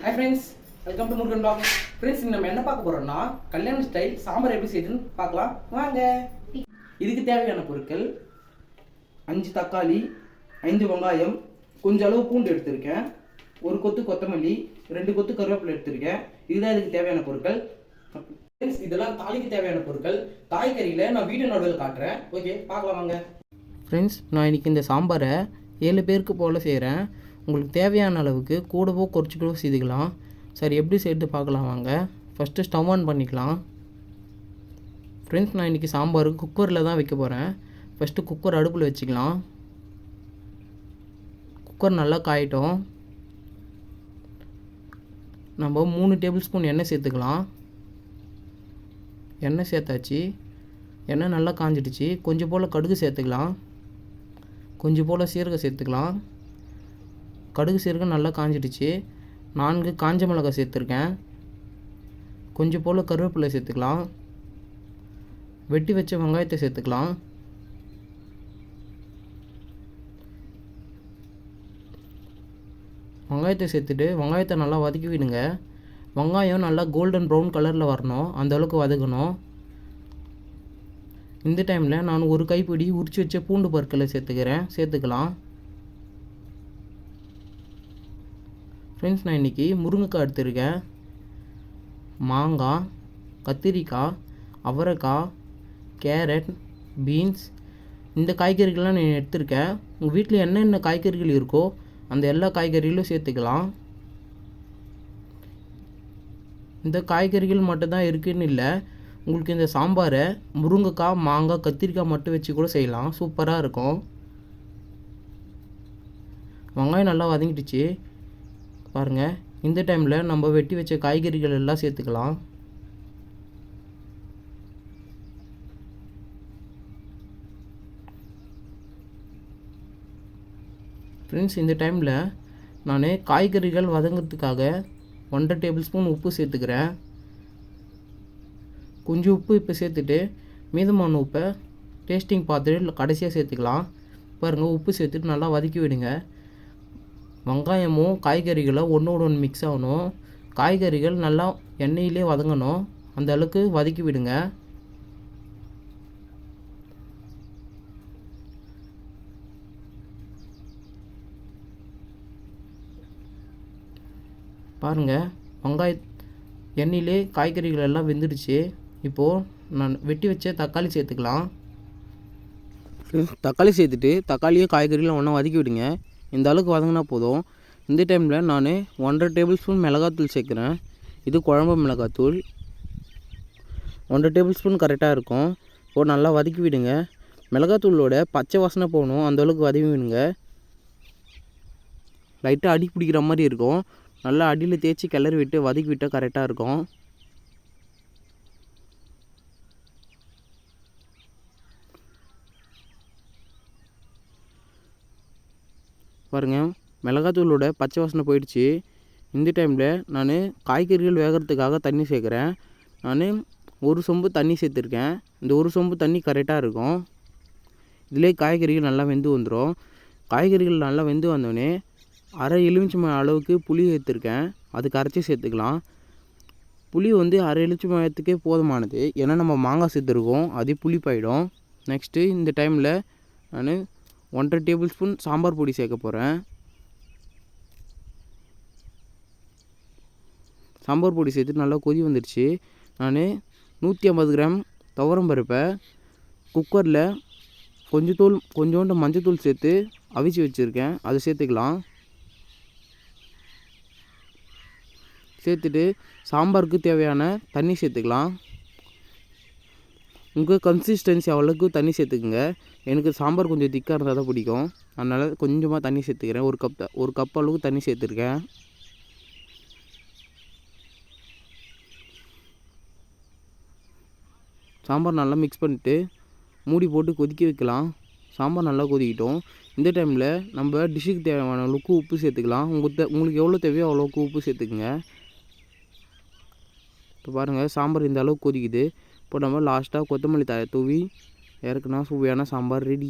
Hi friends, welcome to Murugan blog. Friends, நம்ம என்ன பார்க்க போகிறோம்னா கல்யாண ஸ்டைல் சாம்பார் எப்படி செய்யுதுன்னு பார்க்கலாம் வாங்க. இதுக்கு தேவையான பொருட்கள் 5 தக்காளி, 5 வெங்காயம், கொஞ்சம் அளவு பூண்டு எடுத்திருக்கேன், ஒரு கொத்து கொத்தமல்லி, 2 கொத்து கருவேப்பிலை எடுத்திருக்கேன். இதுதான் இதுக்கு தேவையான பொருட்கள். ஃப்ரெண்ட்ஸ், இதெல்லாம் தாளிக்கு தேவையான பொருட்கள். காய்கறியில் நான் வீடியோ நடுவில் காட்டுறேன். ஓகே, பார்க்கலாம் வாங்க. ஃப்ரெண்ட்ஸ், நான் இன்றைக்கி இந்த சாம்பாரை 7 பேருக்கு போல் செய்கிறேன். உங்களுக்கு தேவையான அளவுக்கு கூடவோ குறைச்சிக்கவோ செய்துக்கலாம். சரி, எப்படி செய்து பார்க்கலாம் வாங்க. ஃபஸ்ட்டு ஸ்டவ் ஆன் பண்ணிக்கலாம். ஃப்ரெண்ட்ஸ், நான் இன்றைக்கி சாம்பாருக்கு குக்கரில் தான் வைக்க போகிறேன். ஃபஸ்ட்டு குக்கர் அடுப்பில் வச்சுக்கலாம். குக்கர் நல்லா காயட்டும். நம்ம 3 டேபிள் ஸ்பூன் எண்ணெய் சேர்த்துக்கலாம். எண்ணெய் சேர்த்தாச்சு. எண்ணெய் நல்லா காஞ்சிடுச்சு. கொஞ்சம் போல் கடுகு சேர்த்துக்கலாம். கொஞ்சம் போல் சீரகம் சேர்த்துக்கலாம். கடுகு சீரகம் நல்லா காஞ்சிடுச்சு. 4 காஞ்ச மிளகாய் சேர்த்துருக்கேன். கொஞ்சம் போல் கருவேப்பிலை சேர்த்துக்கலாம். வெட்டி வச்ச வெங்காயத்தை சேர்த்துக்கலாம். வெங்காயத்தை சேர்த்துட்டு வெங்காயத்தை நல்லா வதக்கி விடுங்க. வெங்காயம் நல்லா கோல்டன் ப்ரௌன் கலரில் வரணும், அந்த அளவுக்கு வதக்கணும். இந்த டைமில் நான் ஒரு கைப்பிடி உரிச்சு வச்ச பூண்டு பற்களை சேர்த்துக்கலாம். ஃப்ரெண்ட்ஸ், நான் இன்றைக்கி முருங்கைக்காய் எடுத்துருக்கேன். மாங்காய், கத்திரிக்காய், அவரைக்காய், கேரட், பீன்ஸ், இந்த காய்கறிகள்லாம் நான் எடுத்திருக்கேன். உங்கள் வீட்டில் என்னென்ன காய்கறிகள் இருக்கோ அந்த எல்லா காய்கறிகளும் சேர்த்துக்கலாம். இந்த காய்கறிகள் மட்டும்தான் இருக்குதுன்னு இல்லை, உங்களுக்கு இந்த சாம்பாரை முருங்கைக்காய், மாங்காய், கத்திரிக்காய் மட்டும் வச்சு கூட செய்யலாம். சூப்பராக இருக்கும். வெங்காயம் நல்லா வதங்கிடுச்சு பாருங்கள். இந்த டைமில் நம்ம வெட்டி வச்ச காய்கறிகள் எல்லாம் சேர்த்துக்கலாம். ஃப்ரெண்ட்ஸ், இந்த டைமில் நான் காய்கறிகள் வதங்கிறதுக்காக 1.5 டேபிள் ஸ்பூன் உப்பு சேர்த்துக்கிறேன். கொஞ்சம் உப்பு இப்போ சேர்த்துட்டு மீதமான உப்பை டேஸ்டிங் பார்த்துட்டு கடைசியாக சேர்த்துக்கலாம். பாருங்கள், உப்பு சேர்த்துட்டு நல்லா வதக்கி விடுங்க. வெங்காயமும் காய்கறிகளும் ஒன்றோடு ஒன்று மிக்ஸ் ஆகணும். காய்கறிகள் நல்லா எண்ணெயிலே வதங்கணும், அந்த அளவுக்கு வதக்கி விடுங்க. பாருங்கள், எண்ணெயிலே காய்கறிகள் எல்லாம் வெந்துடுச்சு. இப்போது நான் வெட்டி வச்ச தக்காளி சேர்த்துக்கலாம். தக்காளி சேர்த்துட்டு தக்காளியும் காய்கறிகளும் ஒன்றா வதக்கி விடுங்க. இந்த அளவுக்கு வதங்கினா போதும். இந்த டைமில் நான் 1.5 டேபிள் ஸ்பூன் மிளகாத்தூள் சேர்க்குறேன். இது குழம்பு மிளகாத்தூள். 1.5 டேபிள் ஸ்பூன் கரெக்டாக இருக்கும். இப்போது நல்லா வதக்கி விடுங்க. மிளகாத்தூளோட பச்சை வாசனை போகணும், அந்தளவுக்கு வதக்கி விடுங்க. லைட்டாக அடி பிடிக்கிற மாதிரி இருக்கும். நல்லா அடியில் தேய்ச்சி கிளறி விட்டு வதக்கி விட்டால் கரெக்டாக இருக்கும். பாருங்கள், மிளகாத்தூளோட பச்சை வாசனை போயிடுச்சு. இந்த டைமில் நான் காய்கறிகள் வேகிறதுக்காக தண்ணி சேர்க்குறேன். நான் 1 சொம்பு தண்ணி சேர்த்துருக்கேன். இந்த 1 சொம்பு தண்ணி கரெக்டாக இருக்கும். இதிலே காய்கறிகள் நல்லா வெந்து வந்துடும். காய்கறிகள் நல்லா வெந்து வந்தோடனே அரை எலுமிச்சம்பழம் அளவுக்கு புளி சேர்த்துருக்கேன். அது கரைச்சி சேர்த்துக்கலாம். புளி அரை எலுமிச்சம்பழத்துக்கே போதுமானது, ஏன்னா நம்ம மாங்காய் சேர்த்துருக்கோம், அதே புளிப்பாயிடும். நெக்ஸ்ட்டு இந்த டைமில் நான் 1.5 டேபிள் ஸ்பூன் சாம்பார் பொடி சேர்க்க போகிறேன். சாம்பார் பொடி சேர்த்து நல்லா கொதி வந்துடுச்சு. நான் 150 கிராம் துவரம் பருப்பை குக்கரில் கொஞ்சோண்டு மஞ்சத்தூள் சேர்த்து அவிச்சு வச்சுருக்கேன். அதை சேர்த்துக்கலாம். சேர்த்துட்டு சாம்பாருக்கு தேவையான தண்ணி சேர்த்துக்கலாம். உங்கள் கன்சிஸ்டன்சி அவ்வளோக்கு தண்ணி சேர்த்துக்குங்க. எனக்கு சாம்பார் கொஞ்சம் திக்காக இருந்தால் தான் பிடிக்கும், அதனால் கொஞ்சமாக தண்ணி சேர்த்துக்கிறேன். ஒரு கப் அளவுக்கு தண்ணி சேர்த்துருக்கேன். சாம்பார் நல்லா மிக்ஸ் பண்ணிவிட்டு மூடி போட்டு கொதிக்க வைக்கலாம். சாம்பார் நல்லா கொதிக்கிட்டோம். இந்த டைமில் நம்ம டிஷ்ஷுக்கு தேவையான அளவுக்கு உப்பு சேர்த்துக்கலாம். உங்களுக்கு எவ்வளோ தேவையோ அவ்வளோக்கு உப்பு சேர்த்துக்குங்க. இப்போ பாருங்கள், சாம்பார் இந்த அளவுக்கு கொதிக்குது. இப்போ நம்ம லாஸ்ட்டாக கொத்தமல்லி தழை தூவி இறக்குனா சுவையான சாம்பார் ரெடி.